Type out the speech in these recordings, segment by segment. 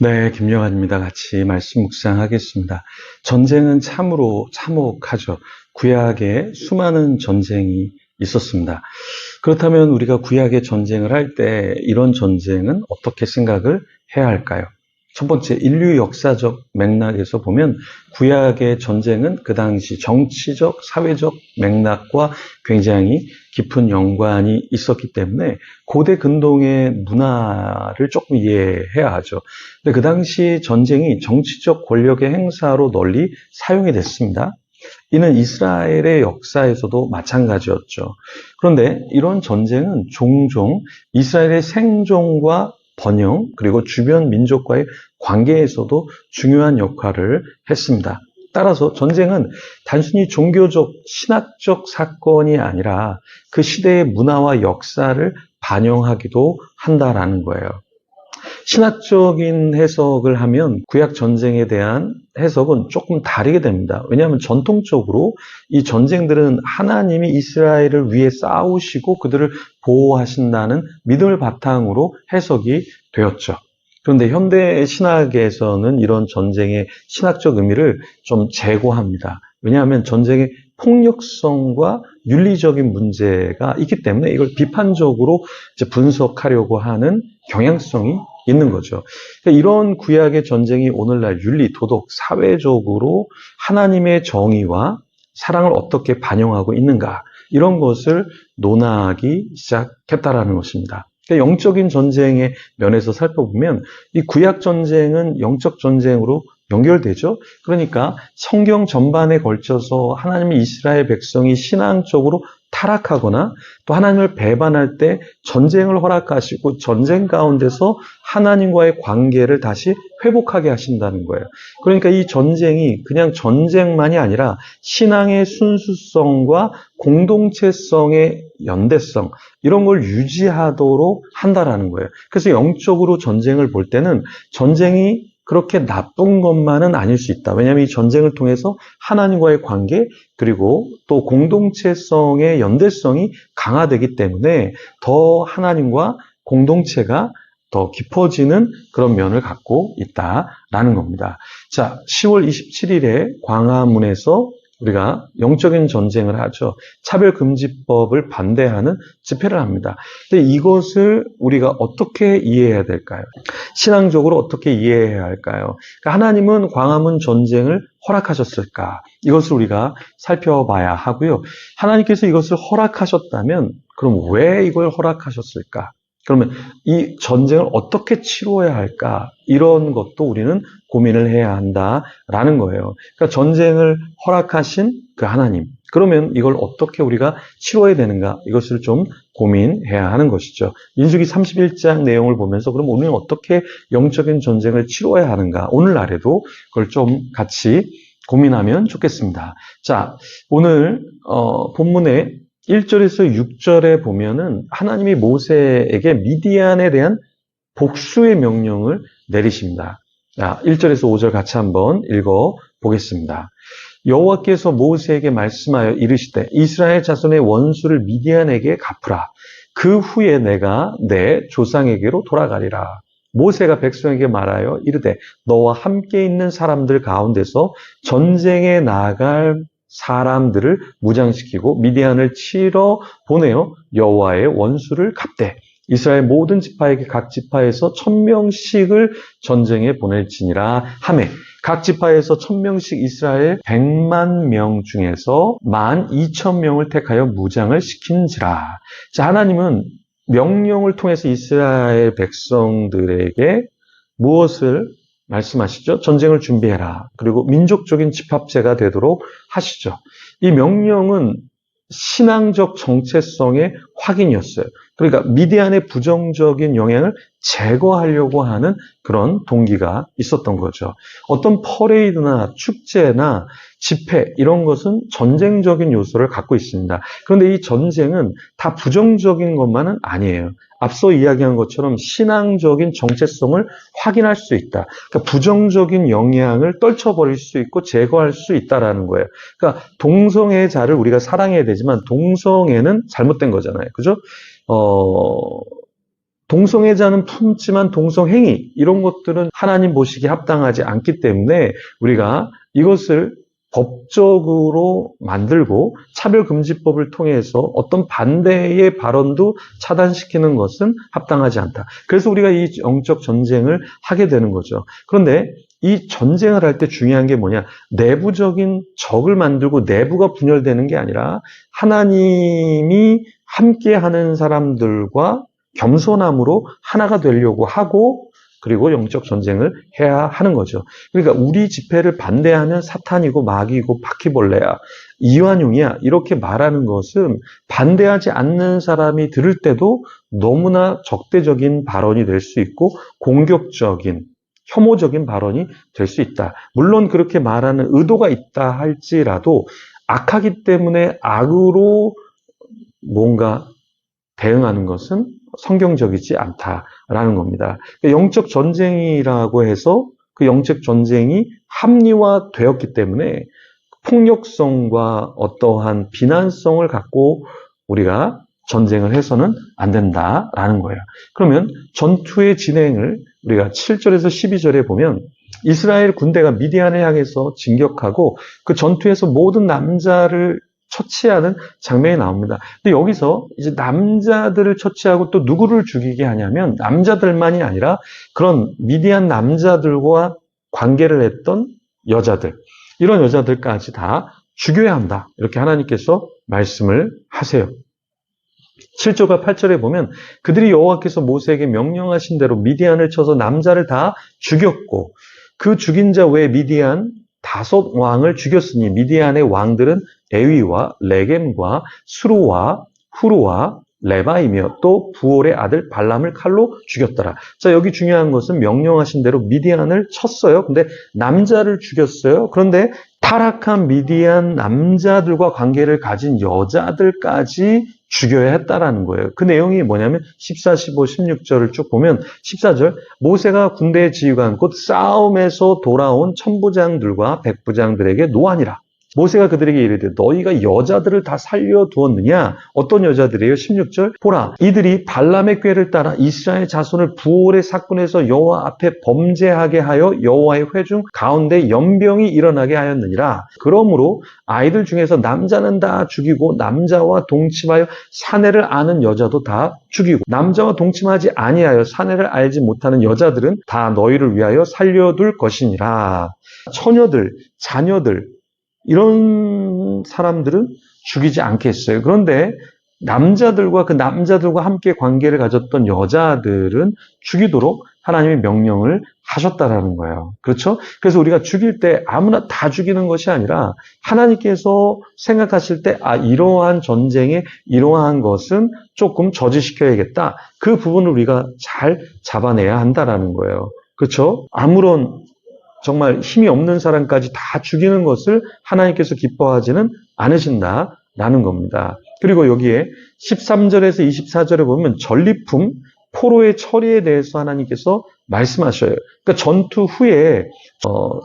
네, 김영환입니다. 같이 말씀 묵상하겠습니다. 전쟁은 참으로 참혹하죠. 구약에 수많은 전쟁이 있었습니다. 그렇다면 우리가 구약의 전쟁을 할 때 이런 전쟁은 어떻게 생각을 해야 할까요? 첫 번째, 인류 역사적 맥락에서 보면 구약의 전쟁은 그 당시 정치적, 사회적 맥락과 굉장히 깊은 연관이 있었기 때문에 고대 근동의 문화를 조금 이해해야 하죠. 근데 그 당시 전쟁이 정치적 권력의 행사로 널리 사용이 됐습니다. 이는 이스라엘의 역사에서도 마찬가지였죠. 그런데 이런 전쟁은 종종 이스라엘의 생존과 번영, 그리고 주변 민족과의 관계에서도 중요한 역할을 했습니다. 따라서 전쟁은 단순히 종교적, 신학적 사건이 아니라 그 시대의 문화와 역사를 반영하기도 한다라는 거예요. 신학적인 해석을 하면 구약 전쟁에 대한 해석은 조금 다르게 됩니다. 왜냐하면 전통적으로 이 전쟁들은 하나님이 이스라엘을 위해 싸우시고 그들을 보호하신다는 믿음을 바탕으로 해석이 되었죠. 그런데 현대 신학에서는 이런 전쟁의 신학적 의미를 좀 제고합니다. 왜냐하면 전쟁의 폭력성과 윤리적인 문제가 있기 때문에 이걸 비판적으로 분석하려고 하는 경향성이 있는 거죠. 그러니까 이런 구약의 전쟁이 오늘날 윤리, 도덕, 사회적으로 하나님의 정의와 사랑을 어떻게 반영하고 있는가, 이런 것을 논하기 시작했다라는 것입니다. 그러니까 영적인 전쟁의 면에서 살펴보면 이 구약 전쟁은 영적 전쟁으로 연결되죠. 그러니까 성경 전반에 걸쳐서 하나님이 이스라엘 백성이 신앙적으로 타락하거나 또 하나님을 배반할 때 전쟁을 허락하시고 전쟁 가운데서 하나님과의 관계를 다시 회복하게 하신다는 거예요. 그러니까 이 전쟁이 그냥 전쟁만이 아니라 신앙의 순수성과 공동체성의 연대성, 이런 걸 유지하도록 한다라는 거예요. 그래서 영적으로 전쟁을 볼 때는 전쟁이 그렇게 나쁜 것만은 아닐 수 있다. 왜냐하면 이 전쟁을 통해서 하나님과의 관계, 그리고 또 공동체성의 연대성이 강화되기 때문에 더 하나님과 공동체가 더 깊어지는 그런 면을 갖고 있다라는 겁니다. 자, 10월 27일에 광화문에서 우리가 영적인 전쟁을 하죠. 차별금지법을 반대하는 집회를 합니다. 근데 이것을 우리가 어떻게 이해해야 될까요? 신앙적으로 어떻게 이해해야 할까요? 그러니까 하나님은 광화문 전쟁을 허락하셨을까? 이것을 우리가 살펴봐야 하고요. 하나님께서 이것을 허락하셨다면 그럼 왜 이걸 허락하셨을까? 그러면 이 전쟁을 어떻게 치루어야 할까? 이런 것도 우리는 고민을 해야 한다라는 거예요. 그러니까 전쟁을 허락하신 그 하나님, 그러면 이걸 어떻게 우리가 치루어야 되는가? 이것을 좀 고민해야 하는 것이죠. 민수기 31장 내용을 보면서 그럼 우리는 어떻게 영적인 전쟁을 치루어야 하는가? 오늘날에도 그걸 좀 같이 고민하면 좋겠습니다. 자, 오늘 본문에 1절에서 6절에 보면은 하나님이 모세에게 미디안에 대한 복수의 명령을 내리십니다. 자, 1절에서 5절 같이 한번 읽어 보겠습니다. 여호와께서 모세에게 말씀하여 이르시되 이스라엘 자손의 원수를 미디안에게 갚으라. 그 후에 내가 내 조상에게로 돌아가리라. 모세가 백성에게 말하여 이르되 너와 함께 있는 사람들 가운데서 전쟁에 나갈 사람들을 무장시키고 미디안을 치러 보내어 여호와의 원수를 갚되 이스라엘 모든 지파에게 각 지파에서 1000명씩을 전쟁에 보낼지니라 하매 각 지파에서 1000명씩 이스라엘 100만 명 중에서 12,000명을 택하여 무장을 시킨지라. 자, 하나님은 명령을 통해서 이스라엘 백성들에게 무엇을 말씀하시죠? 전쟁을 준비해라. 그리고 민족적인 집합체가 되도록 하시죠. 이 명령은 신앙적 정체성의 확인이었어요. 그러니까 미디안의 부정적인 영향을 제거하려고 하는 그런 동기가 있었던 거죠. 어떤 퍼레이드나 축제나 집회, 이런 것은 전쟁적인 요소를 갖고 있습니다. 그런데 이 전쟁은 다 부정적인 것만은 아니에요. 앞서 이야기한 것처럼 신앙적인 정체성을 확인할 수 있다. 그러니까 부정적인 영향을 떨쳐버릴 수 있고 제거할 수 있다라는 거예요. 그러니까 동성애자를 우리가 사랑해야 되지만 동성애는 잘못된 거잖아요. 그죠? 동성애자는 품지만 동성행위 이런 것들은 하나님 보시기에 합당하지 않기 때문에 우리가 이것을 법적으로 만들고 차별금지법을 통해서 어떤 반대의 발언도 차단시키는 것은 합당하지 않다. 그래서 우리가 이 영적 전쟁을 하게 되는 거죠. 그런데 이 전쟁을 할 때 중요한 게 뭐냐? 내부적인 적을 만들고 내부가 분열되는 게 아니라 하나님이 함께하는 사람들과 겸손함으로 하나가 되려고 하고 그리고 영적 전쟁을 해야 하는 거죠. 그러니까 우리 집회를 반대하면 사탄이고 마귀고 바퀴벌레야, 이완용이야 이렇게 말하는 것은 반대하지 않는 사람이 들을 때도 너무나 적대적인 발언이 될 수 있고 공격적인 혐오적인 발언이 될 수 있다. 물론 그렇게 말하는 의도가 있다 할지라도 악하기 때문에 악으로 뭔가 대응하는 것은 성경적이지 않다라는 겁니다. 영적 전쟁이라고 해서 그 영적 전쟁이 합리화되었기 때문에 폭력성과 어떠한 비난성을 갖고 우리가 전쟁을 해서는 안 된다라는 거예요. 그러면 전투의 진행을 우리가 7절에서 12절에 보면 이스라엘 군대가 미디안을 향해서 진격하고 그 전투에서 모든 남자를 처치하는 장면이 나옵니다. 근데 여기서 이제 남자들을 처치하고 또 누구를 죽이게 하냐면 남자들만이 아니라 그런 미디안 남자들과 관계를 했던 여자들, 이런 여자들까지 다 죽여야 한다. 이렇게 하나님께서 말씀을 하세요. 7절과 8절에 보면 그들이 여호와께서 모세에게 명령하신 대로 미디안을 쳐서 남자를 다 죽였고 그 죽인 자 외에 미디안 5 왕을 죽였으니 미디안의 왕들은 에위와 레겜과 수루와 후루와 레바이며 또 부올의 아들 발람을 칼로 죽였더라. 자, 여기 중요한 것은 명령하신 대로 미디안을 쳤어요. 근데 남자를 죽였어요. 그런데 타락한 미디안 남자들과 관계를 가진 여자들까지 죽여야 했다라는 거예요. 그 내용이 뭐냐면 14, 15, 16절을 쭉 보면 14절 모세가 군대의 지휘관 곧 싸움에서 돌아온 천부장들과 백부장들에게 노하니라. 모세가 그들에게 이르되 너희가 여자들을 다 살려두었느냐? 어떤 여자들이에요? 16절 보라 이들이 발람의 꾀를 따라 이스라엘 자손을 부올의 사건에서 여호와 앞에 범죄하게 하여 여호와의 회중 가운데 연병이 일어나게 하였느니라. 그러므로 아이들 중에서 남자는 다 죽이고 남자와 동침하여 사내를 아는 여자도 다 죽이고 남자와 동침하지 아니하여 사내를 알지 못하는 여자들은 다 너희를 위하여 살려둘 것이니라. 처녀들, 자녀들 이런 사람들은 죽이지 않겠어요. 그런데 남자들과 그 남자들과 함께 관계를 가졌던 여자들은 죽이도록 하나님이 명령을 하셨다라는 거예요. 그렇죠? 그래서 우리가 죽일 때 아무나 다 죽이는 것이 아니라 하나님께서 생각하실 때 이러한 전쟁에 이러한 것은 조금 저지시켜야겠다. 그 부분을 우리가 잘 잡아내야 한다라는 거예요. 그렇죠? 아무런 정말 힘이 없는 사람까지 다 죽이는 것을 하나님께서 기뻐하지는 않으신다라는 겁니다. 그리고 여기에 13절에서 24절에 보면 전리품, 포로의 처리에 대해서 하나님께서 말씀하셔요. 그러니까 전투 후에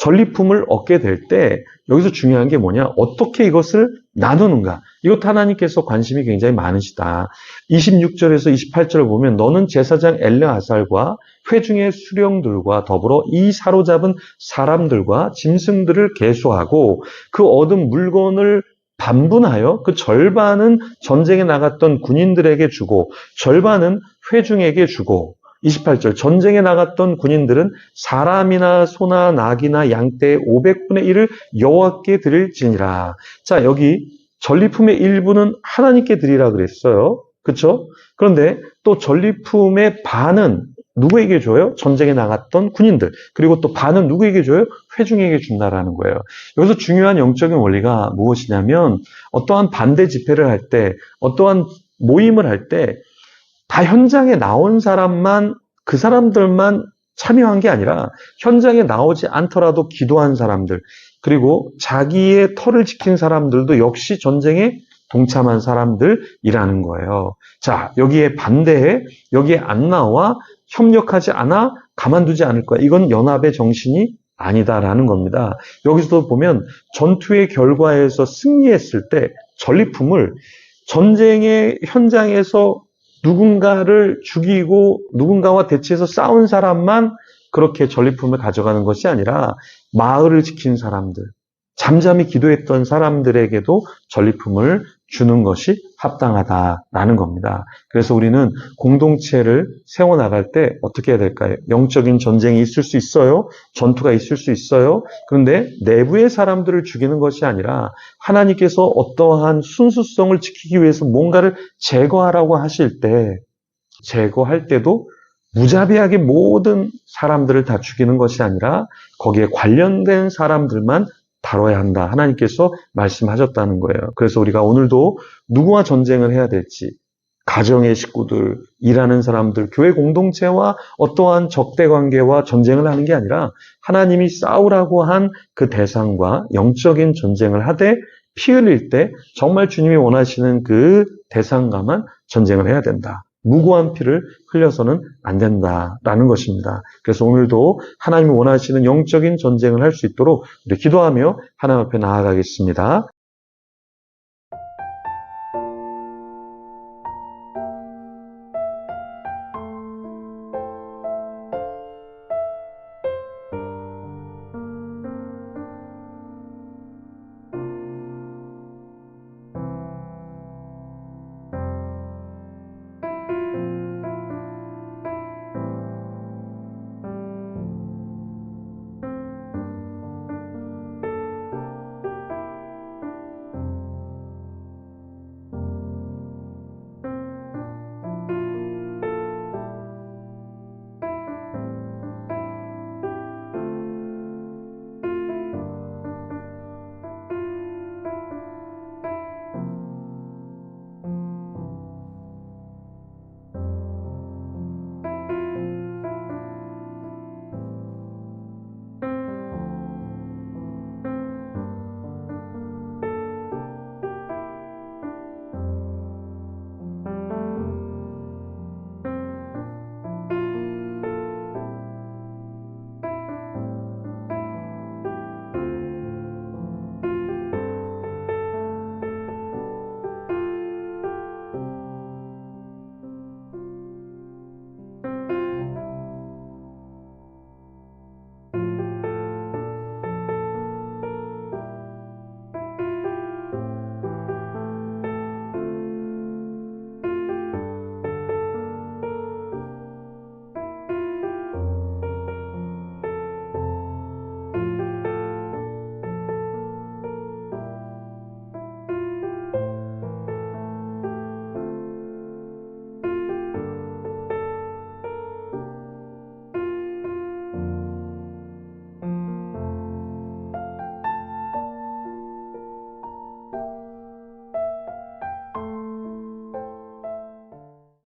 전리품을 얻게 될 때 여기서 중요한 게 뭐냐? 어떻게 이것을 나누는가? 이것도 하나님께서 관심이 굉장히 많으시다. 26절에서 28절을 보면 너는 제사장 엘르아살과 회중의 수령들과 더불어 이 사로잡은 사람들과 짐승들을 계수하고 그 얻은 물건을 반분하여 그 절반은 전쟁에 나갔던 군인들에게 주고 절반은 회중에게 주고 28절 전쟁에 나갔던 군인들은 사람이나 소나 낙이나 양떼의 500분의 1을 여호와께 드릴지니라. 자, 여기 전리품의 일부는 하나님께 드리라 그랬어요. 그렇죠? 그런데 또 전리품의 반은 누구에게 줘요? 전쟁에 나갔던 군인들. 그리고 또 반은 누구에게 줘요? 회중에게 준다라는 거예요. 여기서 중요한 영적인 원리가 무엇이냐면 어떠한 반대 집회를 할 때, 어떠한 모임을 할 때 다 현장에 나온 사람만, 그 사람들만 참여한 게 아니라 현장에 나오지 않더라도 기도한 사람들, 그리고 자기의 터를 지킨 사람들도 역시 전쟁에 동참한 사람들이라는 거예요. 자, 여기에 반대해, 여기에 안 나와 협력하지 않아 가만두지 않을 거야. 이건 연합의 정신이 아니다라는 겁니다. 여기서도 보면 전투의 결과에서 승리했을 때 전리품을 전쟁의 현장에서 누군가를 죽이고 누군가와 대치해서 싸운 사람만 그렇게 전리품을 가져가는 것이 아니라 마을을 지킨 사람들, 잠잠히 기도했던 사람들에게도 전리품을 주는 것이 합당하다라는 겁니다. 그래서 우리는 공동체를 세워나갈 때 어떻게 해야 될까요? 영적인 전쟁이 있을 수 있어요. 전투가 있을 수 있어요. 그런데 내부의 사람들을 죽이는 것이 아니라 하나님께서 어떠한 순수성을 지키기 위해서 뭔가를 제거하라고 하실 때, 제거할 때도 무자비하게 모든 사람들을 다 죽이는 것이 아니라 거기에 관련된 사람들만 다뤄야 한다. 하나님께서 말씀하셨다는 거예요. 그래서 우리가 오늘도 누구와 전쟁을 해야 될지, 가정의 식구들, 일하는 사람들, 교회 공동체와 어떠한 적대관계와 전쟁을 하는 게 아니라 하나님이 싸우라고 한 그 대상과 영적인 전쟁을 하되 피 흘릴 때 정말 주님이 원하시는 그 대상과만 전쟁을 해야 된다. 무고한 피를 흘려서는 안 된다라는 것입니다. 그래서 오늘도 하나님이 원하시는 영적인 전쟁을 할 수 있도록 우리 기도하며 하나님 앞에 나아가겠습니다.